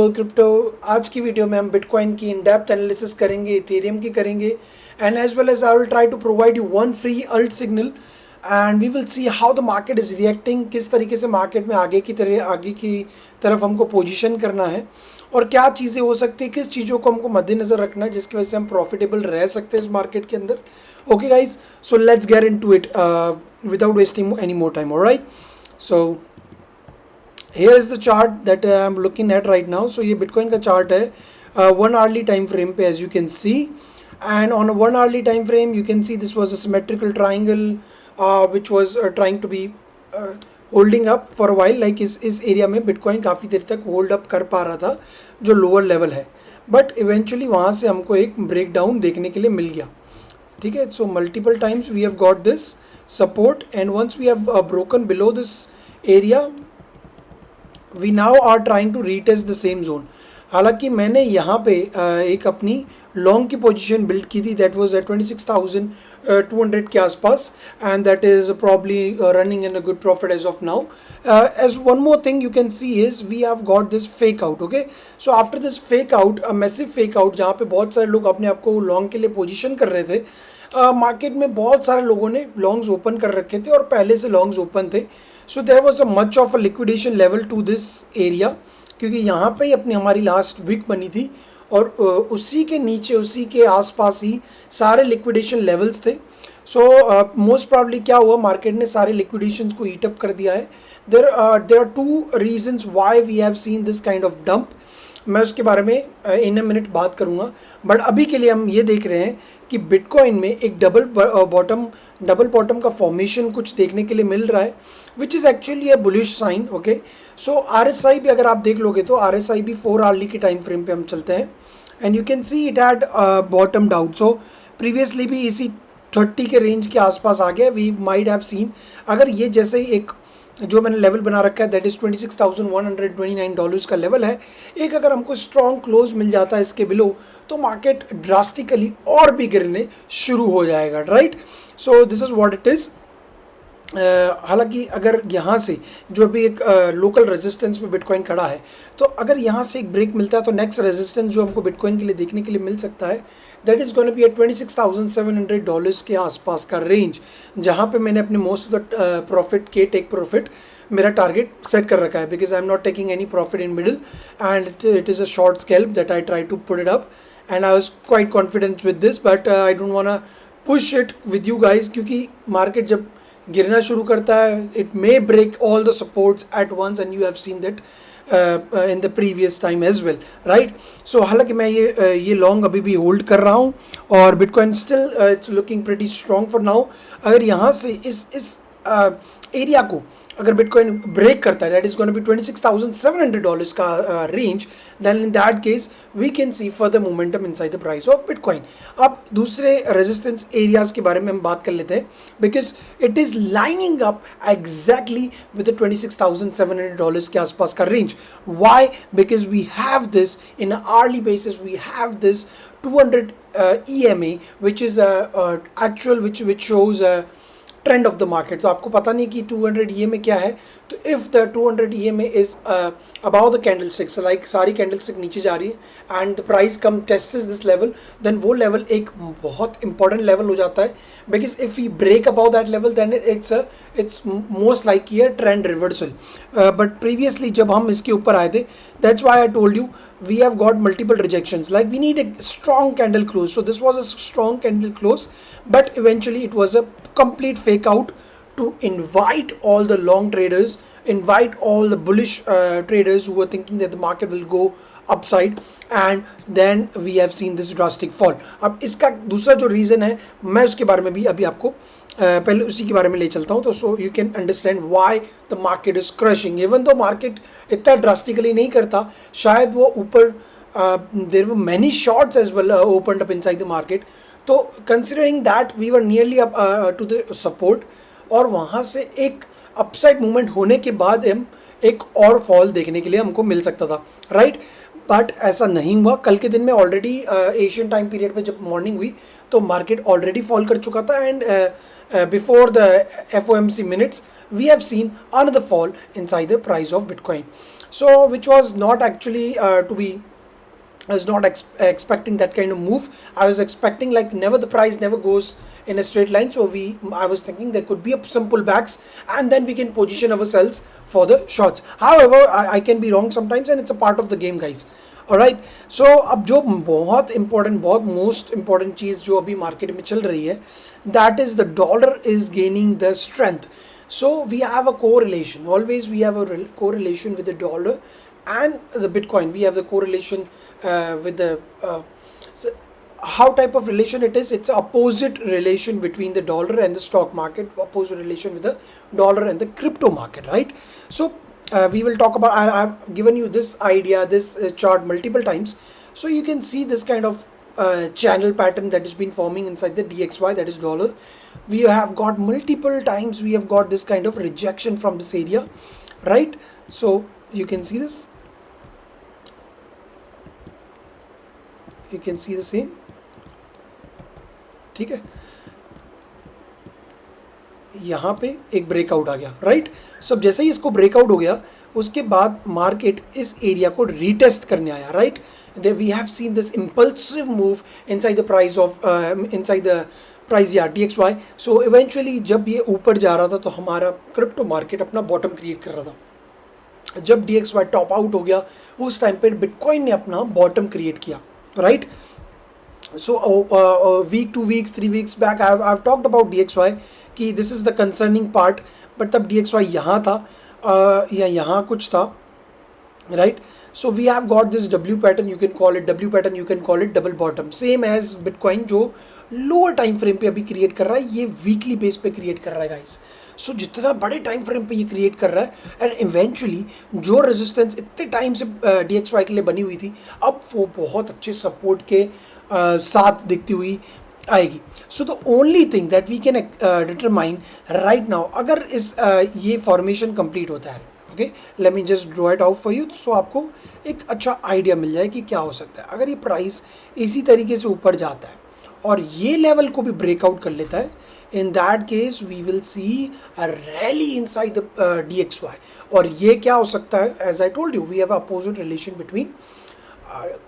Crypto आज की video में हम बिटकॉइन की इन डेप्थ एनालिसिस करेंगे, इथेरियम की करेंगे and as well as I will try to provide you one free alt signal and we will see how the market is reacting, किस तरीके से मार्केट में आगे की तरफ हमको पोजीशन करना है और क्या चीज़ें हो सकती है, किस चीज़ों को हमको मद्देनज़र रखना है जिसकी वजह से हम प्रॉफिटेबल रह सकते हैं इस मार्केट के अंदर. Okay guys, so let's get into it without wasting any more time. Alright, so here is the chart that I am looking at right now. So ये Bitcoin का chart है 1 hourly time frame पे, as you can see, and on a 1 hourly time frame you can see this was a symmetrical triangle which was trying to be holding up for a while. Like इस area में Bitcoin काफ़ी देर तक hold up कर पा रहा था जो lower level है, बट इवेंचुअली वहाँ से हमको एक ब्रेक डाउन देखने के लिए मिल गया. ठीक है, so multiple times we have got this support and once we have broken below this area we now are trying to retest the same zone. हालांकि मैंने यहाँ पे एक अपनी लॉन्ग की पोजीशन बिल्ड की थी दैट वाज एट 26,200 के आसपास and that is probably running in a good profit as of now. As one more thing you can see is we have got this fake out. Okay, so after this fake out, a massive fake out, जहाँ पे बहुत सारे लोग अपने आप को long के लिए पोजीशन कर रहे थे. मार्केट में बहुत सारे लोगों ने लॉन्ग्स ओपन कर रखे थे और पहले से लॉन्ग्स ओपन थे. So there was a much of a liquidation level to this area, क्योंकि यहाँ पे ही अपनी हमारी लास्ट वीक बनी थी और उसी के नीचे, उसी के आसपास ही सारे लिक्विडेशन लेवल्स थे. सो मोस्ट प्रॉब्ली क्या हुआ, मार्केट ने सारे लिक्विडेशंस को ईट अप कर दिया है. There are two reasons why we have seen this kind of dump. मैं उसके बारे में इन अ मिनट बात करूँगा, बट अभी के लिए हम ये देख रहे हैं कि बिटकॉइन में एक डबल बॉटम का फॉर्मेशन कुछ देखने के लिए मिल रहा है, which is actually a bullish sign. Okay, so RSI भी अगर आप देख लोगे तो RSI भी 4 आवर्ली की टाइम फ्रेम पे हम चलते हैं and you can see it had बॉटम्ड out. So previously भी इसी 30 के रेंज के आसपास आ गया. वी माइट हैव सीन, अगर ये जैसे ही एक जो मैंने लेवल बना रखा है दैट इज़ $26,129 का लेवल है, एक अगर हमको स्ट्रॉन्ग क्लोज मिल जाता है इसके बिलो तो मार्केट ड्रास्टिकली और भी गिरने शुरू हो जाएगा. Right, so this is what it is. हालांकि अगर यहाँ से जो अभी एक लोकल रेजिस्टेंस पे बिटकॉइन खड़ा है, तो अगर यहाँ से एक ब्रेक मिलता है तो नेक्स्ट रेजिस्टेंस जो हमको बिटकॉइन के लिए देखने के लिए मिल सकता है that is gonna be at $26,700 के आसपास का रेंज, जहाँ पे मैंने अपने मोस्ट ऑफ द प्रॉफिट के टेक प्रॉफिट मेरा टारगेट सेट कर रखा है, because I am not taking any profit in middle and it is a short scalp that I try to put it up and I was quite confident with this, but I don't want push it with you guys, क्योंकि market जब गिरना शुरू करता है it may break all the supports at once and you have seen that in the previous time as well. Right, so हालांकि मैं ये long अभी भी होल्ड कर रहा हूँ और bitcoin still it's looking pretty strong for now. अगर यहाँ से इस एरिया को अगर बिटकॉइन ब्रेक करता है दैट इज गोना बी $26,700 का range, then in that case we can see further momentum inside the price of Bitcoin. अब दूसरे रेजिस्टेंस एरियाज के बारे में हम बात कर लेते हैं, because it is lining up exactly with the $26,700 के आसपास का range. Why? Because we have this in early basis, we have this 200 EMA which is actual which shows trend of the market. तो आपको पता नहीं कि 200 EMA क्या है, तो if the 200 EMA is above the candlesticks, like सारी candlestick नीचे जा रही है and the price come test this level, then वो लेवल एक बहुत इंपॉर्टेंट लेवल हो जाता है, because if you break above that level then it's most like ये ट्रेंड रिवर्सल. बट प्रीवियसली जब हम इसके ऊपर आए थे, that's why I told you we have got multiple rejections, like we need a strong candle close. So this was a strong candle close, but eventually it was a complete fake out to invite all the long traders, invite all the bullish traders who were thinking that the market will go upside, and then we have seen this drastic fall. अब इसका दूसरा जो reason है मैं उसके बारे में भी अभी आपको पहले उसी के बारे में ले चलता हूँ, तो so you can understand why the market is crashing. Even though market इतना ड्रास्टिकली नहीं करता, शायद वो ऊपर there were many shorts as well opened up inside the market, तो considering that we were nearly up to the support और वहाँ से एक अपसाइड मूवमेंट होने के बाद हम एक और फॉल देखने के लिए हमको मिल सकता था, राइट। बट ऐसा नहीं हुआ। कल के दिन में ऑलरेडी एशियन टाइम पीरियड पे जब मॉर्निंग हुई तो मार्केट ऑलरेडी फॉल कर चुका था, and before the FOMC minutes we have seen another fall inside the price of Bitcoin. So which was not actually to be, I was not expecting that kind of move. I was expecting like never, the price never goes in a straight line. So I was thinking there could be some pullbacks and then we can position ourselves for the shorts. However, I can be wrong sometimes and it's a part of the game, guys. Alright, so अब जो बहुत important, बहुत most important चीज़ जो अभी market में चल रही है, that is the dollar is gaining the strength. So we have a correlation. Always we have a correlation with the dollar and the Bitcoin. We have the correlation with the so how type of relation it is. It's an opposite relation between the dollar and the stock market. Opposite relation with the dollar and the crypto market, right? So we will talk about. I've given you this idea, this chart multiple times, so you can see this kind of channel pattern that has been forming inside the DXY, that is dollar. We have got multiple times, we have got this kind of rejection from this area, right? So you can see this, you can see the same, ठीक है। यहाँ पे एक breakout आ गया, right. सो जैसे ही इसको breakout हो गया उसके बाद मार्केट इस एरिया को रीटेस्ट करने आया, right. we have seen this impulsive move inside the price of inside the price, yeah, DXY. So eventually जब ये ऊपर जा रहा था तो हमारा क्रिप्टो मार्केट अपना बॉटम क्रिएट कर रहा था। जब DXY टॉप आउट हो गया उस टाइम पे बिटकॉइन ने अपना बॉटम क्रिएट किया, right. So week 2 weeks 3 weeks back I've talked about DXY कि this is the concerning part, but तब DXY यहाँ था या यहाँ कुछ था, right? So we have got this W pattern, you can call it W pattern, you can call it double bottom, same as Bitcoin जो lower time frame पे अभी create कर रहा है, ये weekly base पे create कर रहा है guys. So जितना बड़े टाइम फ्रेम पे ये क्रिएट कर रहा है, एंड इवेंचुअली जो रेजिस्टेंस इतने टाइम से DXY के लिए बनी हुई थी अब वो बहुत अच्छे सपोर्ट के साथ दिखती हुई आएगी. So the only thing that we can determine right now, अगर इस ये फॉर्मेशन कंप्लीट होता है, okay, let me just draw it out for you, so आपको एक अच्छा आइडिया मिल जाए कि क्या हो सकता है. अगर ये प्राइस इसी तरीके से ऊपर जाता है और ये लेवल को भी ब्रेकआउट कर लेता है, in that case we will see a rally inside the DXY. और ये क्या हो सकता है, as I told you we have a opposite relation between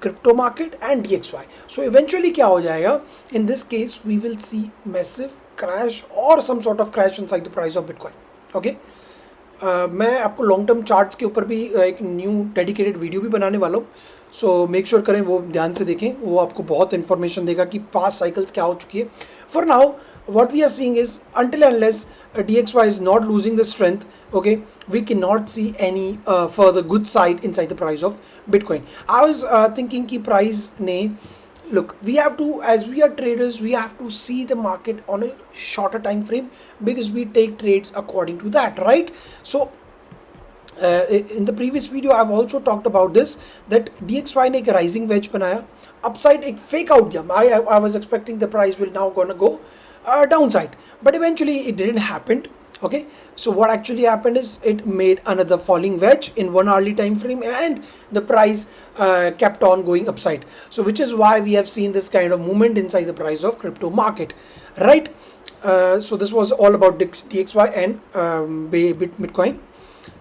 crypto market and DXY. So eventually क्या हो जाएगा, in this case we will see massive crash or some sort of crash inside the price of Bitcoin. Okay, मैं आपको long term charts के ऊपर भी एक new dedicated video भी बनाने वाला हूँ, सो मेक श्योर करें वो ध्यान से देखें, वो आपको बहुत इन्फॉर्मेशन देगा कि पास्ट साइकिल्स क्या हो चुकी है. For now what we are seeing is until unless DXY is not losing the strength, okay, we cannot see any further good side inside the price of Bitcoin. I was thinking ki price ne, look, we have to, as we are traders, we have to see the market on a shorter time frame because we take trades according to that, right? So in the previous video I've also talked about this, that DXY ने एक rising wedge बनाया, upside एक fake out दिया. I was expecting the price will now gonna go downside, but eventually it didn't happen. Okay, so what actually happened is it made another falling wedge in 1 hourly time frame and the price kept on going upside. So which is why we have seen this kind of movement inside the price of crypto market, right? So this was all about DXY and Bitcoin.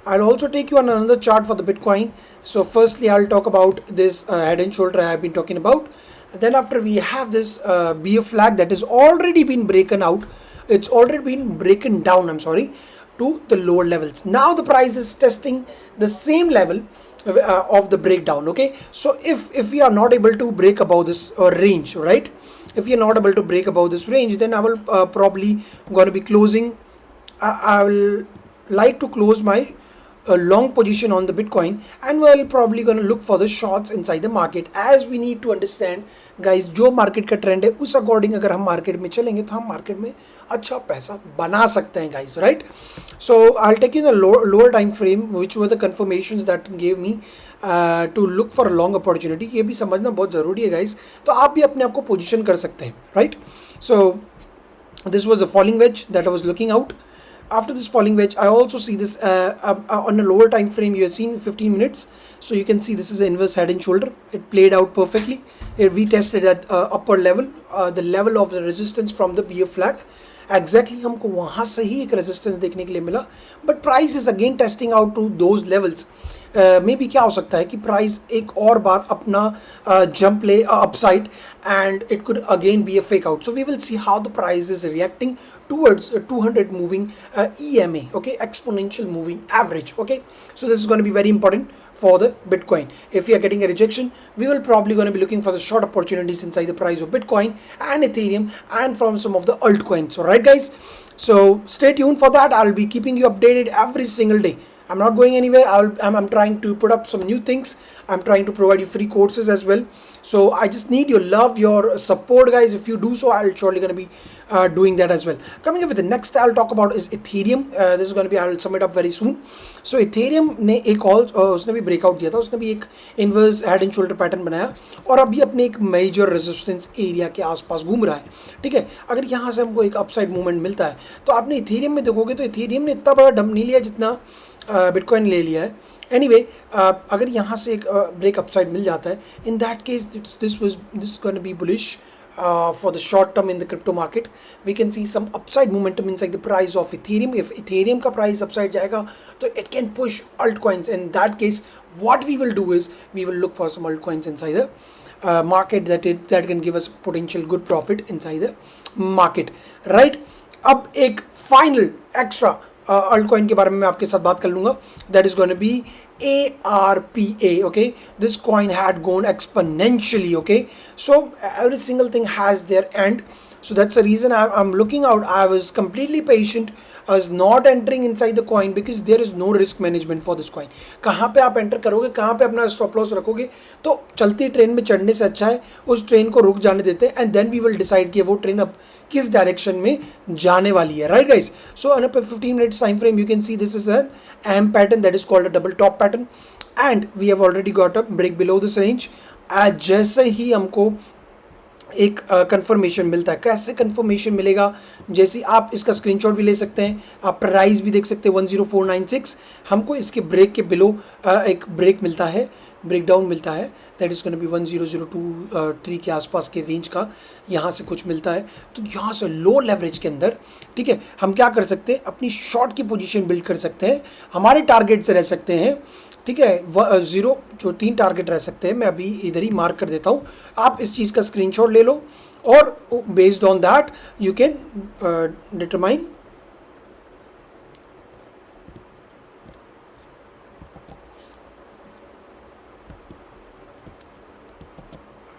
I'll also take you on another chart for the Bitcoin. So firstly I'll talk about this head and shoulder I have been talking about. Then after we have this BF flag that has already been broken out, it's already been broken down, I'm sorry, to the lower levels. Now the price is testing the same level of the breakdown. Okay, so if we are not able to break above this range, right, if we are not able to break above this range, then I will probably going to be closing, I will like to close my a long position on the Bitcoin, and we're probably going to look for the shorts inside the market, as we need to understand guys जो market का trend है उस according अगर हम market में चलेंगे तो हम market में अच्छा पैसा बना सकते हैं guys, right? So I'll take you the lower time frame which were the confirmations that gave me to look for a long opportunity. ये भी समझना बहुत ज़रूरी है guys, तो आप भी अपने आप को position कर सकते हैं, right? So this was a falling wedge that I was looking out. After this falling wedge, I also see this on a lower time frame. You have seen 15 minutes, so you can see this is an inverse head and shoulder. It played out perfectly. We tested at upper level, the level of the resistance from the BF flag. Exactly हमको वहाँ से ही एक resistance देखने के लिए मिला, but price is again testing out to those levels. Maybe क्या हो सकता है कि प्राइस एक और बार अपना जंप ले upside and it could again be a fake out. So we will see how the price is reacting towards 200 moving EMA, okay, exponential moving average. Okay, so this is going to be very important for the Bitcoin. If we are getting a rejection, we will probably going to be looking for the short opportunities inside the price of Bitcoin and Ethereum and from some of the altcoins. All right guys, so stay tuned for that. I'll be keeping you updated every single day. I'm not going anywhere. I'm trying to put up some new things. I'm trying to provide you free courses as well. So I just need your love, your support, guys. If you do so, I'll surely going to be doing that as well. Coming up with the next I'll talk about is Ethereum. This is going to be, I'll sum it up very soon. So Ethereum ने एक और उसने भी breakout दिया था, उसने भी एक inverse head and shoulder pattern बनाया और अभी अपने एक major resistance area के आसपास घूम रहा है. ठीक है, अगर यहाँ से हमको एक upside movement मिलता है तो आपने Ethereum में देखोगे तो Ethereum ने इतना बड़ा डंप नहीं लिया जितना बिटकॉइन ले लिया है. एनीवे अगर यहाँ से एक ब्रेक अपसाइड मिल जाता है, in that case this going to be bullish for the short term in the crypto market. We can see some upside momentum inside the price of Ethereum. If Ethereum का price upside जाएगा तो it can push altcoins. In that case, what we will do is we will look for some altcoins inside the market that can give us potential good profit inside the market. Right? अब एक final extra altcoin के बारे में मैं आपके साथ बात कर लूँगा. That is going to be ARPA. Okay, this coin had gone exponentially. Okay, so every single thing has their end. So that's the reason I'm looking out. I was completely patient. I was not entering inside the coin because there is no risk management for this coin. कहाँ पे आप enter करोगे, कहाँ पे अपना stop loss रखोगे, तो चलती ट्रेन में चढ़ने से अच्छा है उस ट्रेन को रुक जाने देते हैं and then we will decide कि वो ट्रेन अब किस डायरेक्शन में जाने वाली है. Right guys, so on a 15 minutes time frame you can see this is an M pattern that is called a double top pattern and we have already got a break below this range. जैसे ही हमको एक confirmation मिलता है, कैसे confirmation मिलेगा, जैसे आप इसका स्क्रीनशॉट भी ले सकते हैं, आप प्राइस भी देख सकते हैं 10496. हमको इसके ब्रेक के बिलो एक ब्रेक मिलता है, ब्रेक डाउन मिलता है, that is going to be 10023 के आसपास के रेंज का यहाँ से कुछ मिलता है. तो यहाँ से लो लेवरेज के अंदर, ठीक है, हम क्या कर सकते हैं, अपनी शॉर्ट की पोजीशन बिल्ड कर सकते हैं, हमारे टारगेट से रह सकते हैं. ठीक है, ज़ीरो जो 3 टारगेट रह सकते हैं, मैं अभी इधर ही मार्क कर देता हूँ. आप इस चीज़ का स्क्रीनशॉट ले लो और based on that you can determine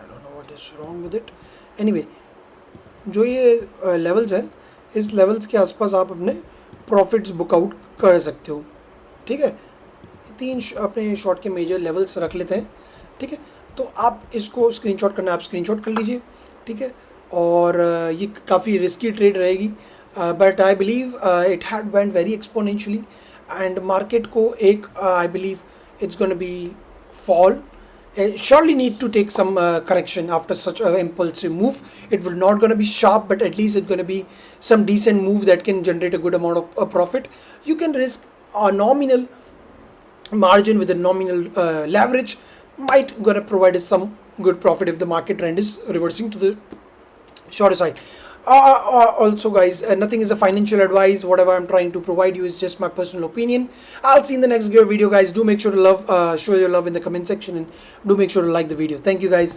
I don't know what is wrong with it. Anyway, जो ये लेवल्स हैं, इस लेवल्स के आसपास आप अपने प्रॉफिट्स बुक आउट कर सकते हो. ठीक है, 3 अपने शॉर्ट के मेजर लेवल्स रख लेते हैं. ठीक है, तो आप इसको स्क्रीनशॉट करना, आप स्क्रीनशॉट कर लीजिए. ठीक है, और ये काफ़ी रिस्की ट्रेड रहेगी, but I believe it had went very exponentially and market को एक I believe it's gonna be fall. Surely need to take some correction after such an impulsive move. It will not going to be sharp, but at least it's going to be some decent move that can generate a good amount of profit. You can risk a nominal margin with a nominal leverage, might going to provide us some good profit if the market trend is reversing to the shorter side. Also guys, nothing is a financial advice. Whatever I'm trying to provide you is just my personal opinion. I'll see you in the next video guys. Do make sure to show your love in the comment section and do make sure to like the video. Thank you guys.